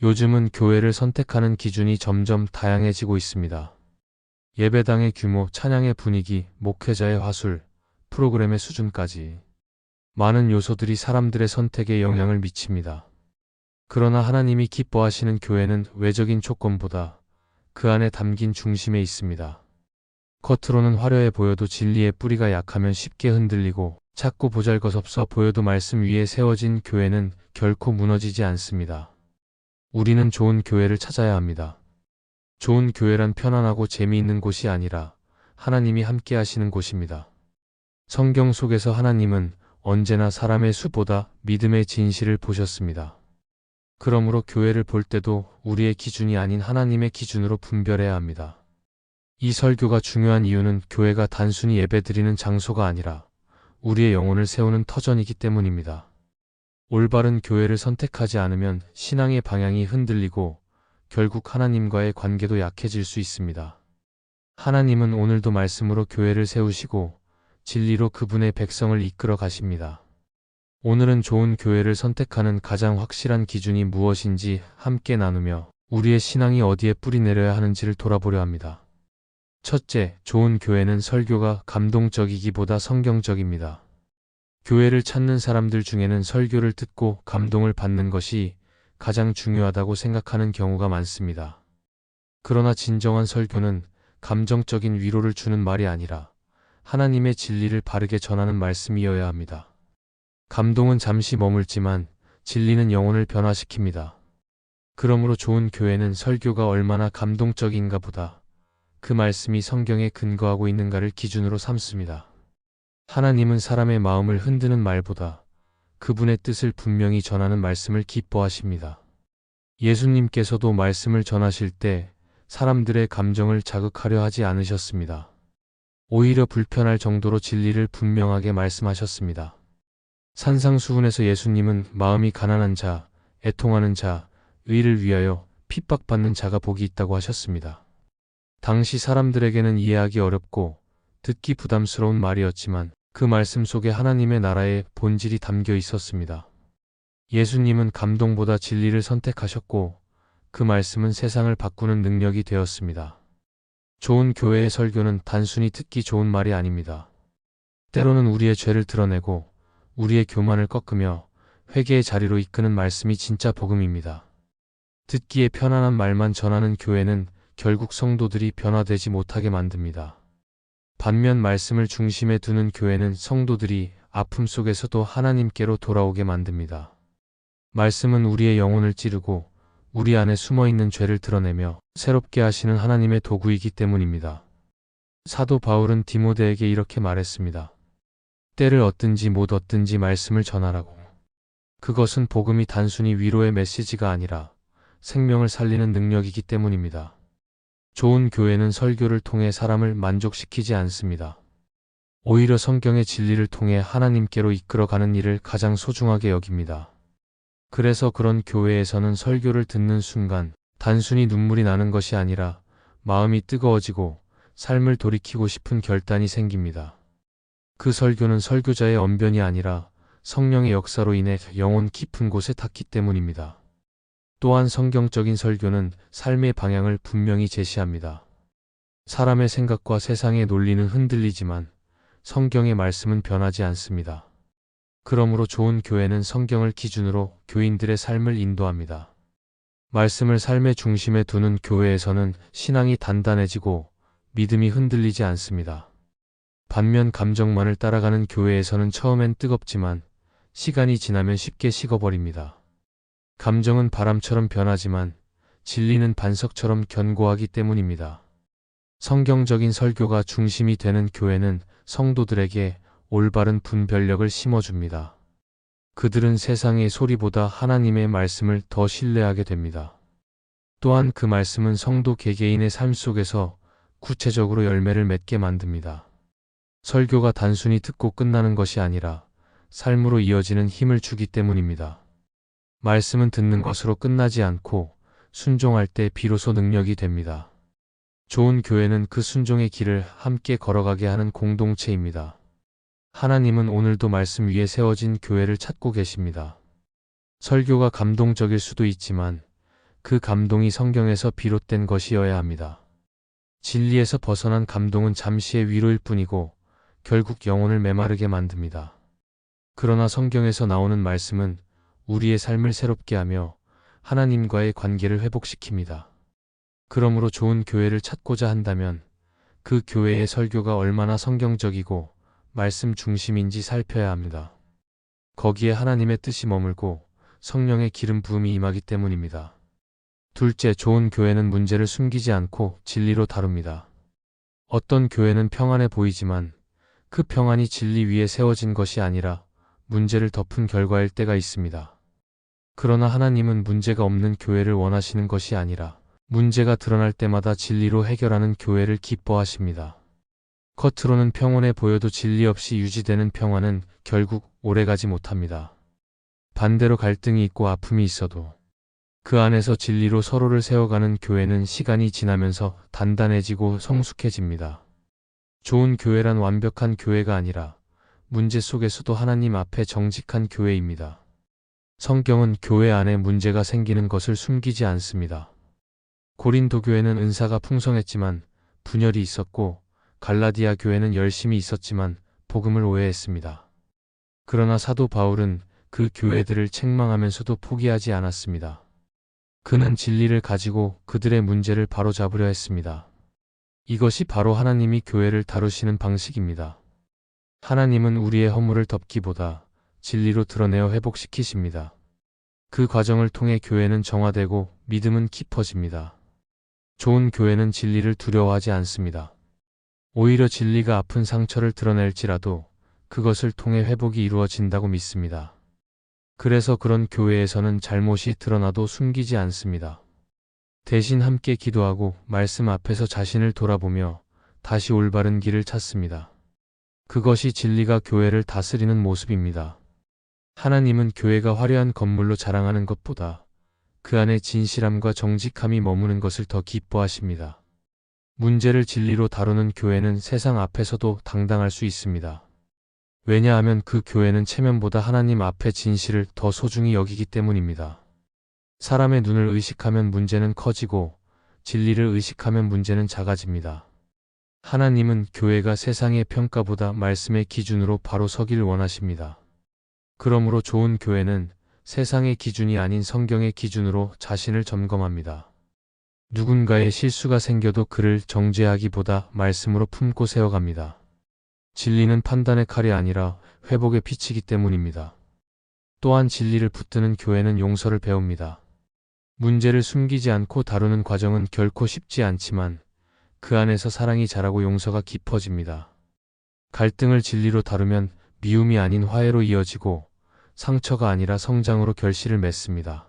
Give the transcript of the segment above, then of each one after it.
요즘은 교회를 선택하는 기준이 점점 다양해지고 있습니다. 예배당의 규모, 찬양의 분위기, 목회자의 화술, 프로그램의 수준까지 많은 요소들이 사람들의 선택에 영향을 미칩니다. 그러나 하나님이 기뻐하시는 교회는 외적인 조건보다 그 안에 담긴 중심에 있습니다. 겉으로는 화려해 보여도 진리의 뿌리가 약하면 쉽게 흔들리고, 작고 보잘것없어 보여도 말씀 위에 세워진 교회는 결코 무너지지 않습니다. 우리는 좋은 교회를 찾아야 합니다. 좋은 교회란 편안하고 재미있는 곳이 아니라 하나님이 함께 하시는 곳입니다. 성경 속에서 하나님은 언제나 사람의 수보다 믿음의 진실을 보셨습니다. 그러므로 교회를 볼 때도 우리의 기준이 아닌 하나님의 기준으로 분별해야 합니다. 이 설교가 중요한 이유는 교회가 단순히 예배드리는 장소가 아니라 우리의 영혼을 세우는 터전이기 때문입니다. 올바른 교회를 선택하지 않으면 신앙의 방향이 흔들리고 결국 하나님과의 관계도 약해질 수 있습니다. 하나님은 오늘도 말씀으로 교회를 세우시고 진리로 그분의 백성을 이끌어 가십니다. 오늘은 좋은 교회를 선택하는 가장 확실한 기준이 무엇인지 함께 나누며 우리의 신앙이 어디에 뿌리 내려야 하는지를 돌아보려 합니다. 첫째, 좋은 교회는 설교가 감동적이기보다 성경적입니다. 교회를 찾는 사람들 중에는 설교를 듣고 감동을 받는 것이 가장 중요하다고 생각하는 경우가 많습니다. 그러나 진정한 설교는 감정적인 위로를 주는 말이 아니라 하나님의 진리를 바르게 전하는 말씀이어야 합니다. 감동은 잠시 머물지만 진리는 영혼을 변화시킵니다. 그러므로 좋은 교회는 설교가 얼마나 감동적인가 보다 그 말씀이 성경에 근거하고 있는가를 기준으로 삼습니다. 하나님은 사람의 마음을 흔드는 말보다 그분의 뜻을 분명히 전하는 말씀을 기뻐하십니다. 예수님께서도 말씀을 전하실 때 사람들의 감정을 자극하려 하지 않으셨습니다. 오히려 불편할 정도로 진리를 분명하게 말씀하셨습니다. 산상수훈에서 예수님은 마음이 가난한 자, 애통하는 자, 의를 위하여 핍박받는 자가 복이 있다고 하셨습니다. 당시 사람들에게는 이해하기 어렵고 듣기 부담스러운 말이었지만 그 말씀 속에 하나님의 나라의 본질이 담겨 있었습니다. 예수님은 감동보다 진리를 선택하셨고 그 말씀은 세상을 바꾸는 능력이 되었습니다. 좋은 교회의 설교는 단순히 듣기 좋은 말이 아닙니다. 때로는 우리의 죄를 드러내고 우리의 교만을 꺾으며 회개의 자리로 이끄는 말씀이 진짜 복음입니다. 듣기에 편안한 말만 전하는 교회는 결국 성도들이 변화되지 못하게 만듭니다. 반면 말씀을 중심에 두는 교회는 성도들이 아픔 속에서도 하나님께로 돌아오게 만듭니다. 말씀은 우리의 영혼을 찌르고 우리 안에 숨어있는 죄를 드러내며 새롭게 하시는 하나님의 도구이기 때문입니다. 사도 바울은 디모데에게 이렇게 말했습니다. 때를 얻든지 못 얻든지 말씀을 전하라고. 그것은 복음이 단순히 위로의 메시지가 아니라 생명을 살리는 능력이기 때문입니다. 좋은 교회는 설교를 통해 사람을 만족시키지 않습니다. 오히려 성경의 진리를 통해 하나님께로 이끌어가는 일을 가장 소중하게 여깁니다. 그래서 그런 교회에서는 설교를 듣는 순간 단순히 눈물이 나는 것이 아니라 마음이 뜨거워지고 삶을 돌이키고 싶은 결단이 생깁니다. 그 설교는 설교자의 언변이 아니라 성령의 역사로 인해 영혼 깊은 곳에 닿기 때문입니다. 또한 성경적인 설교는 삶의 방향을 분명히 제시합니다. 사람의 생각과 세상의 논리는 흔들리지만 성경의 말씀은 변하지 않습니다. 그러므로 좋은 교회는 성경을 기준으로 교인들의 삶을 인도합니다. 말씀을 삶의 중심에 두는 교회에서는 신앙이 단단해지고 믿음이 흔들리지 않습니다. 반면 감정만을 따라가는 교회에서는 처음엔 뜨겁지만 시간이 지나면 쉽게 식어버립니다. 감정은 바람처럼 변하지만 진리는 반석처럼 견고하기 때문입니다. 성경적인 설교가 중심이 되는 교회는 성도들에게 올바른 분별력을 심어줍니다. 그들은 세상의 소리보다 하나님의 말씀을 더 신뢰하게 됩니다. 또한 그 말씀은 성도 개개인의 삶 속에서 구체적으로 열매를 맺게 만듭니다. 설교가 단순히 듣고 끝나는 것이 아니라 삶으로 이어지는 힘을 주기 때문입니다. 말씀은 듣는 것으로 끝나지 않고 순종할 때 비로소 능력이 됩니다. 좋은 교회는 그 순종의 길을 함께 걸어가게 하는 공동체입니다. 하나님은 오늘도 말씀 위에 세워진 교회를 찾고 계십니다. 설교가 감동적일 수도 있지만 그 감동이 성경에서 비롯된 것이어야 합니다. 진리에서 벗어난 감동은 잠시의 위로일 뿐이고 결국 영혼을 메마르게 만듭니다. 그러나 성경에서 나오는 말씀은 우리의 삶을 새롭게 하며 하나님과의 관계를 회복시킵니다. 그러므로 좋은 교회를 찾고자 한다면 그 교회의 설교가 얼마나 성경적이고 말씀 중심인지 살펴야 합니다. 거기에 하나님의 뜻이 머물고 성령의 기름 부음이 임하기 때문입니다. 둘째, 좋은 교회는 문제를 숨기지 않고 진리로 다룹니다. 어떤 교회는 평안해 보이지만 그 평안이 진리 위에 세워진 것이 아니라 문제를 덮은 결과일 때가 있습니다. 그러나 하나님은 문제가 없는 교회를 원하시는 것이 아니라 문제가 드러날 때마다 진리로 해결하는 교회를 기뻐하십니다. 겉으로는 평온해 보여도 진리 없이 유지되는 평안은 결국 오래가지 못합니다. 반대로 갈등이 있고 아픔이 있어도 그 안에서 진리로 서로를 세워가는 교회는 시간이 지나면서 단단해지고 성숙해집니다. 좋은 교회란 완벽한 교회가 아니라 문제 속에서도 하나님 앞에 정직한 교회입니다. 성경은 교회 안에 문제가 생기는 것을 숨기지 않습니다. 고린도 교회는 은사가 풍성했지만 분열이 있었고 갈라디아 교회는 열심이 있었지만 복음을 오해했습니다. 그러나 사도 바울은 그 교회들을 책망하면서도 포기하지 않았습니다. 그는 진리를 가지고 그들의 문제를 바로잡으려 했습니다. 이것이 바로 하나님이 교회를 다루시는 방식입니다. 하나님은 우리의 허물을 덮기보다 진리로 드러내어 회복시키십니다. 그 과정을 통해 교회는 정화되고 믿음은 깊어집니다. 좋은 교회는 진리를 두려워하지 않습니다. 오히려 진리가 아픈 상처를 드러낼지라도 그것을 통해 회복이 이루어진다고 믿습니다. 그래서 그런 교회에서는 잘못이 드러나도 숨기지 않습니다. 대신 함께 기도하고 말씀 앞에서 자신을 돌아보며 다시 올바른 길을 찾습니다. 그것이 진리가 교회를 다스리는 모습입니다. 하나님은 교회가 화려한 건물로 자랑하는 것보다 그 안에 진실함과 정직함이 머무는 것을 더 기뻐하십니다. 문제를 진리로 다루는 교회는 세상 앞에서도 당당할 수 있습니다. 왜냐하면 그 교회는 체면보다 하나님 앞의 진실을 더 소중히 여기기 때문입니다. 사람의 눈을 의식하면 문제는 커지고 진리를 의식하면 문제는 작아집니다. 하나님은 교회가 세상의 평가보다 말씀의 기준으로 바로 서길 원하십니다. 그러므로 좋은 교회는 세상의 기준이 아닌 성경의 기준으로 자신을 점검합니다. 누군가의 실수가 생겨도 그를 정죄하기보다 말씀으로 품고 세워갑니다. 진리는 판단의 칼이 아니라 회복의 빛이기 때문입니다. 또한 진리를 붙드는 교회는 용서를 배웁니다. 문제를 숨기지 않고 다루는 과정은 결코 쉽지 않지만 그 안에서 사랑이 자라고 용서가 깊어집니다. 갈등을 진리로 다루면 미움이 아닌 화해로 이어지고 상처가 아니라 성장으로 결실을 맺습니다.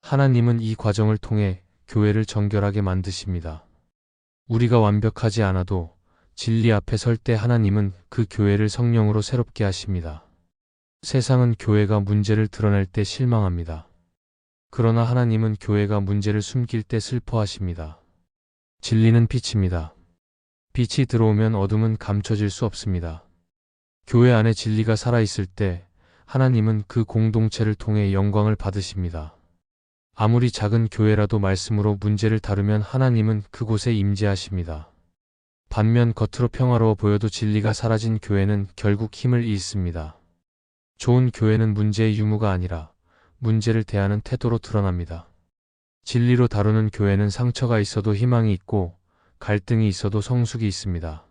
하나님은 이 과정을 통해 교회를 정결하게 만드십니다. 우리가 완벽하지 않아도 진리 앞에 설 때 하나님은 그 교회를 성령으로 새롭게 하십니다. 세상은 교회가 문제를 드러낼 때 실망합니다. 그러나 하나님은 교회가 문제를 숨길 때 슬퍼하십니다. 진리는 빛입니다. 빛이 들어오면 어둠은 감춰질 수 없습니다. 교회 안에 진리가 살아있을 때 하나님은 그 공동체를 통해 영광을 받으십니다. 아무리 작은 교회라도 말씀으로 문제를 다루면 하나님은 그곳에 임재하십니다. 반면 겉으로 평화로워 보여도 진리가 사라진 교회는 결국 힘을 잃습니다. 좋은 교회는 문제의 유무가 아니라 문제를 대하는 태도로 드러납니다. 진리로 다루는 교회는 상처가 있어도 희망이 있고 갈등이 있어도 성숙이 있습니다.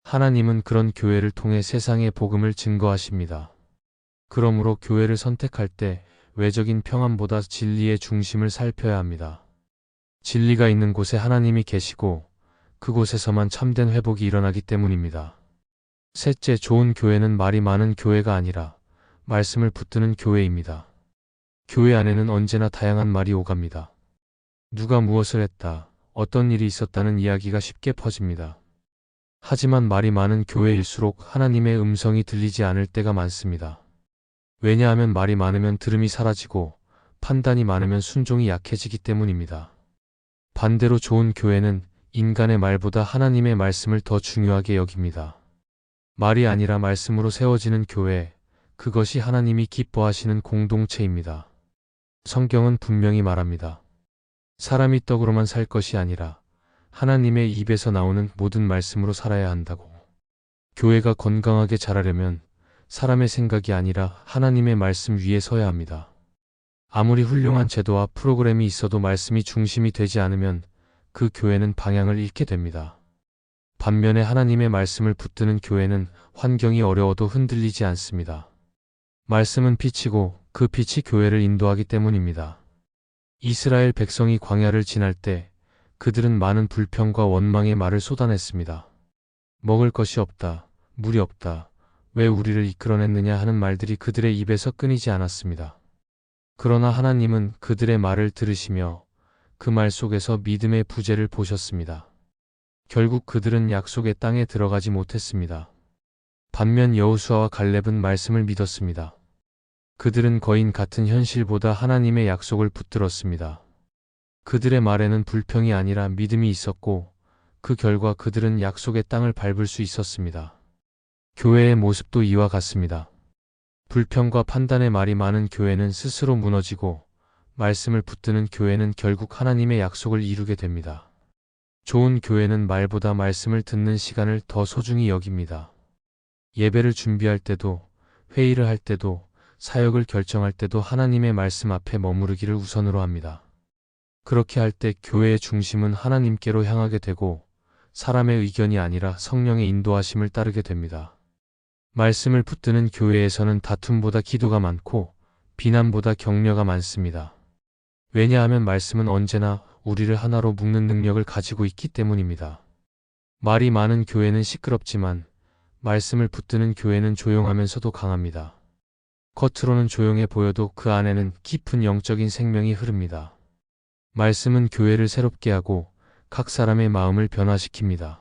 하나님은 그런 교회를 통해 세상의 복음을 증거하십니다. 그러므로 교회를 선택할 때 외적인 평안보다 진리의 중심을 살펴야 합니다. 진리가 있는 곳에 하나님이 계시고 그곳에서만 참된 회복이 일어나기 때문입니다. 셋째, 좋은 교회는 말이 많은 교회가 아니라 말씀을 붙드는 교회입니다. 교회 안에는 언제나 다양한 말이 오갑니다. 누가 무엇을 했다, 어떤 일이 있었다는 이야기가 쉽게 퍼집니다. 하지만 말이 많은 교회일수록 하나님의 음성이 들리지 않을 때가 많습니다. 왜냐하면 말이 많으면 들음이 사라지고 판단이 많으면 순종이 약해지기 때문입니다. 반대로 좋은 교회는 인간의 말보다 하나님의 말씀을 더 중요하게 여깁니다. 말이 아니라 말씀으로 세워지는 교회, 그것이 하나님이 기뻐하시는 공동체입니다. 성경은 분명히 말합니다. 사람이 떡으로만 살 것이 아니라 하나님의 입에서 나오는 모든 말씀으로 살아야 한다고. 교회가 건강하게 자라려면 사람의 생각이 아니라 하나님의 말씀 위에 서야 합니다. 아무리 훌륭한 제도와 프로그램이 있어도 말씀이 중심이 되지 않으면 그 교회는 방향을 잃게 됩니다. 반면에 하나님의 말씀을 붙드는 교회는 환경이 어려워도 흔들리지 않습니다. 말씀은 빛이고 그 빛이 교회를 인도하기 때문입니다. 이스라엘 백성이 광야를 지날 때 그들은 많은 불평과 원망의 말을 쏟아냈습니다. 먹을 것이 없다, 물이 없다, 왜 우리를 이끌어냈느냐 하는 말들이 그들의 입에서 끊이지 않았습니다. 그러나 하나님은 그들의 말을 들으시며 그 말 속에서 믿음의 부재를 보셨습니다. 결국 그들은 약속의 땅에 들어가지 못했습니다. 반면 여호수아와 갈렙은 말씀을 믿었습니다. 그들은 거인 같은 현실보다 하나님의 약속을 붙들었습니다. 그들의 말에는 불평이 아니라 믿음이 있었고 그 결과 그들은 약속의 땅을 밟을 수 있었습니다. 교회의 모습도 이와 같습니다. 불평과 판단의 말이 많은 교회는 스스로 무너지고 말씀을 붙드는 교회는 결국 하나님의 약속을 이루게 됩니다. 좋은 교회는 말보다 말씀을 듣는 시간을 더 소중히 여깁니다. 예배를 준비할 때도, 회의를 할 때도, 사역을 결정할 때도 하나님의 말씀 앞에 머무르기를 우선으로 합니다. 그렇게 할 때 교회의 중심은 하나님께로 향하게 되고 사람의 의견이 아니라 성령의 인도하심을 따르게 됩니다. 말씀을 붙드는 교회에서는 다툼보다 기도가 많고 비난보다 격려가 많습니다. 왜냐하면 말씀은 언제나 우리를 하나로 묶는 능력을 가지고 있기 때문입니다. 말이 많은 교회는 시끄럽지만 말씀을 붙드는 교회는 조용하면서도 강합니다. 겉으로는 조용해 보여도 그 안에는 깊은 영적인 생명이 흐릅니다. 말씀은 교회를 새롭게 하고 각 사람의 마음을 변화시킵니다.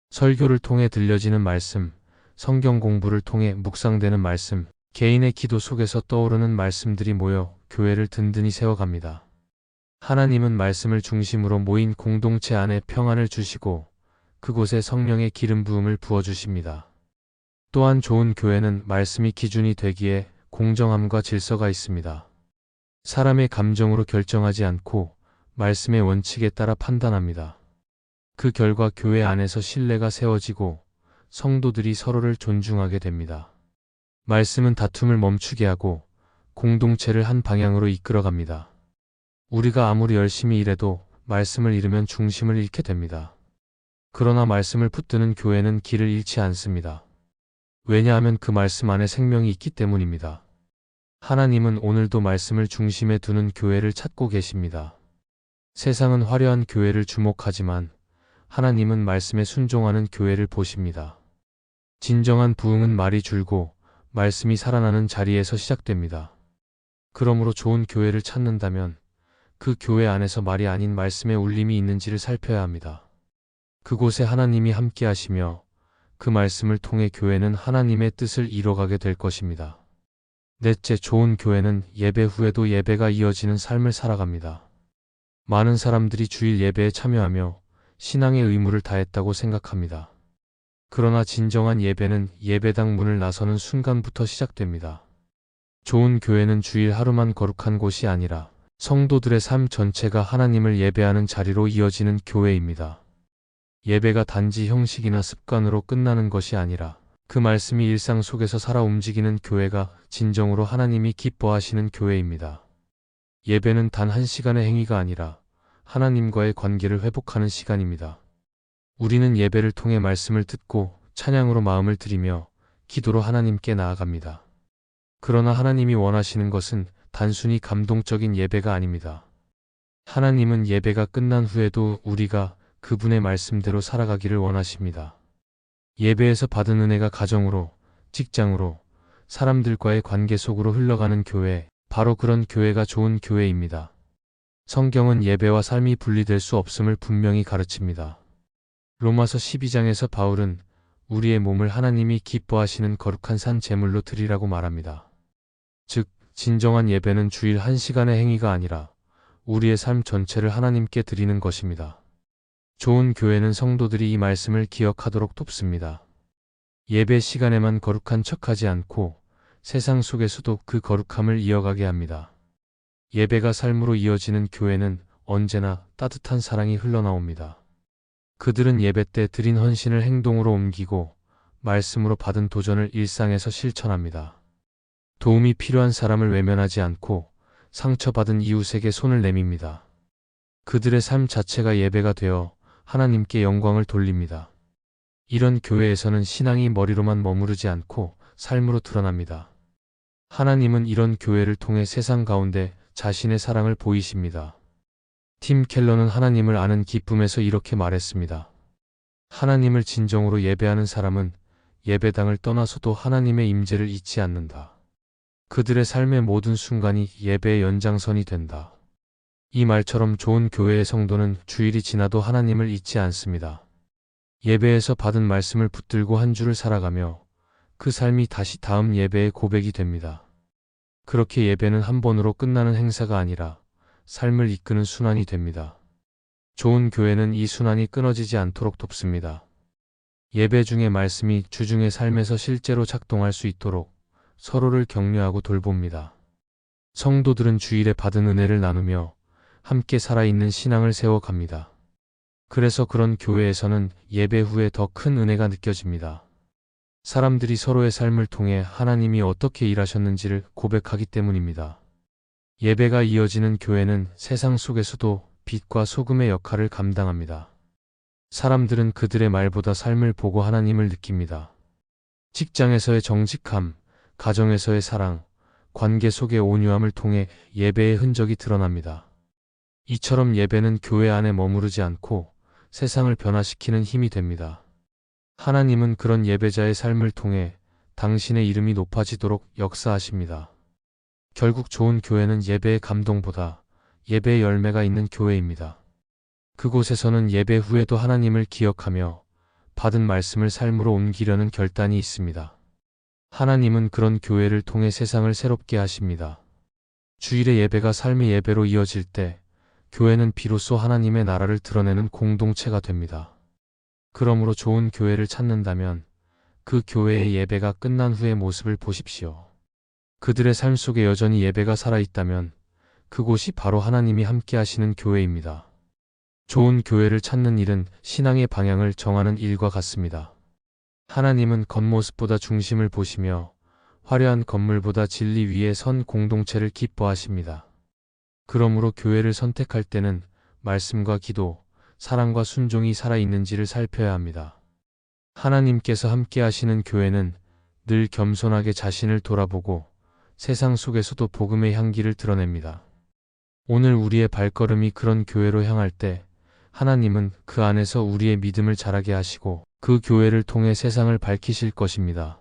설교를 통해 들려지는 말씀, 성경 공부를 통해 묵상되는 말씀, 개인의 기도 속에서 떠오르는 말씀들이 모여 교회를 든든히 세워갑니다. 하나님은 말씀을 중심으로 모인 공동체 안에 평안을 주시고 그곳에 성령의 기름 부음을 부어주십니다. 또한 좋은 교회는 말씀이 기준이 되기에 공정함과 질서가 있습니다. 사람의 감정으로 결정하지 않고 말씀의 원칙에 따라 판단합니다. 그 결과 교회 안에서 신뢰가 세워지고 성도들이 서로를 존중하게 됩니다. 말씀은 다툼을 멈추게 하고 공동체를 한 방향으로 이끌어갑니다. 우리가 아무리 열심히 일해도 말씀을 잃으면 중심을 잃게 됩니다. 그러나 말씀을 붙드는 교회는 길을 잃지 않습니다. 왜냐하면 그 말씀 안에 생명이 있기 때문입니다. 하나님은 오늘도 말씀을 중심에 두는 교회를 찾고 계십니다. 세상은 화려한 교회를 주목하지만 하나님은 말씀에 순종하는 교회를 보십니다. 진정한 부흥은 말이 줄고 말씀이 살아나는 자리에서 시작됩니다. 그러므로 좋은 교회를 찾는다면 그 교회 안에서 말이 아닌 말씀의 울림이 있는지를 살펴야 합니다. 그곳에 하나님이 함께 하시며 그 말씀을 통해 교회는 하나님의 뜻을 이뤄가게 될 것입니다. 넷째, 좋은 교회는 예배 후에도 예배가 이어지는 삶을 살아갑니다. 많은 사람들이 주일 예배에 참여하며 신앙의 의무를 다했다고 생각합니다. 그러나 진정한 예배는 예배당 문을 나서는 순간부터 시작됩니다. 좋은 교회는 주일 하루만 거룩한 곳이 아니라 성도들의 삶 전체가 하나님을 예배하는 자리로 이어지는 교회입니다. 예배가 단지 형식이나 습관으로 끝나는 것이 아니라 그 말씀이 일상 속에서 살아 움직이는 교회가 진정으로 하나님이 기뻐하시는 교회입니다. 예배는 단 한 시간의 행위가 아니라 하나님과의 관계를 회복하는 시간입니다. 우리는 예배를 통해 말씀을 듣고 찬양으로 마음을 드리며 기도로 하나님께 나아갑니다. 그러나 하나님이 원하시는 것은 단순히 감동적인 예배가 아닙니다. 하나님은 예배가 끝난 후에도 우리가 그분의 말씀대로 살아가기를 원하십니다. 예배에서 받은 은혜가 가정으로, 직장으로, 사람들과의 관계 속으로 흘러가는 교회, 바로 그런 교회가 좋은 교회입니다. 성경은 예배와 삶이 분리될 수 없음을 분명히 가르칩니다. 로마서 12장에서 바울은 우리의 몸을 하나님이 기뻐하시는 거룩한 산 제물로 드리라고 말합니다. 즉, 진정한 예배는 주일 1시간의 행위가 아니라 우리의 삶 전체를 하나님께 드리는 것입니다. 좋은 교회는 성도들이 이 말씀을 기억하도록 돕습니다. 예배 시간에만 거룩한 척하지 않고 세상 속에서도 그 거룩함을 이어가게 합니다. 예배가 삶으로 이어지는 교회는 언제나 따뜻한 사랑이 흘러나옵니다. 그들은 예배 때 드린 헌신을 행동으로 옮기고 말씀으로 받은 도전을 일상에서 실천합니다. 도움이 필요한 사람을 외면하지 않고 상처받은 이웃에게 손을 내밉니다. 그들의 삶 자체가 예배가 되어 하나님께 영광을 돌립니다. 이런 교회에서는 신앙이 머리로만 머무르지 않고 삶으로 드러납니다. 하나님은 이런 교회를 통해 세상 가운데 자신의 사랑을 보이십니다. 팀 켈러는 하나님을 아는 기쁨에서 이렇게 말했습니다. 하나님을 진정으로 예배하는 사람은 예배당을 떠나서도 하나님의 임재를 잊지 않는다. 그들의 삶의 모든 순간이 예배의 연장선이 된다. 이 말처럼 좋은 교회의 성도는 주일이 지나도 하나님을 잊지 않습니다. 예배에서 받은 말씀을 붙들고 한 주를 살아가며 그 삶이 다시 다음 예배의 고백이 됩니다. 그렇게 예배는 한 번으로 끝나는 행사가 아니라 삶을 이끄는 순환이 됩니다. 좋은 교회는 이 순환이 끊어지지 않도록 돕습니다. 예배 중의 말씀이 주중의 삶에서 실제로 작동할 수 있도록 서로를 격려하고 돌봅니다. 성도들은 주일에 받은 은혜를 나누며 함께 살아있는 신앙을 세워갑니다. 그래서 그런 교회에서는 예배 후에 더 큰 은혜가 느껴집니다. 사람들이 서로의 삶을 통해 하나님이 어떻게 일하셨는지를 고백하기 때문입니다. 예배가 이어지는 교회는 세상 속에서도 빛과 소금의 역할을 감당합니다. 사람들은 그들의 말보다 삶을 보고 하나님을 느낍니다. 직장에서의 정직함, 가정에서의 사랑, 관계 속의 온유함을 통해 예배의 흔적이 드러납니다. 이처럼 예배는 교회 안에 머무르지 않고 세상을 변화시키는 힘이 됩니다. 하나님은 그런 예배자의 삶을 통해 당신의 이름이 높아지도록 역사하십니다. 결국 좋은 교회는 예배의 감동보다 예배의 열매가 있는 교회입니다. 그곳에서는 예배 후에도 하나님을 기억하며 받은 말씀을 삶으로 옮기려는 결단이 있습니다. 하나님은 그런 교회를 통해 세상을 새롭게 하십니다. 주일의 예배가 삶의 예배로 이어질 때 교회는 비로소 하나님의 나라를 드러내는 공동체가 됩니다. 그러므로 좋은 교회를 찾는다면 그 교회의 예배가 끝난 후의 모습을 보십시오. 그들의 삶 속에 여전히 예배가 살아있다면 그곳이 바로 하나님이 함께 하시는 교회입니다. 좋은 교회를 찾는 일은 신앙의 방향을 정하는 일과 같습니다. 하나님은 겉모습보다 중심을 보시며 화려한 건물보다 진리 위에 선 공동체를 기뻐하십니다. 그러므로 교회를 선택할 때는 말씀과 기도, 사랑과 순종이 살아있는지를 살펴야 합니다. 하나님께서 함께 하시는 교회는 늘 겸손하게 자신을 돌아보고 세상 속에서도 복음의 향기를 드러냅니다. 오늘 우리의 발걸음이 그런 교회로 향할 때 하나님은 그 안에서 우리의 믿음을 자라게 하시고 그 교회를 통해 세상을 밝히실 것입니다.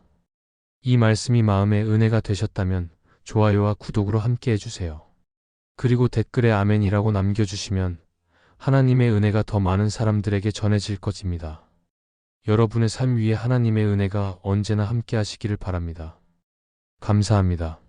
이 말씀이 마음의 은혜가 되셨다면 좋아요와 구독으로 함께 해주세요. 그리고 댓글에 아멘이라고 남겨주시면 하나님의 은혜가 더 많은 사람들에게 전해질 것입니다. 여러분의 삶 위에 하나님의 은혜가 언제나 함께 하시기를 바랍니다. 감사합니다.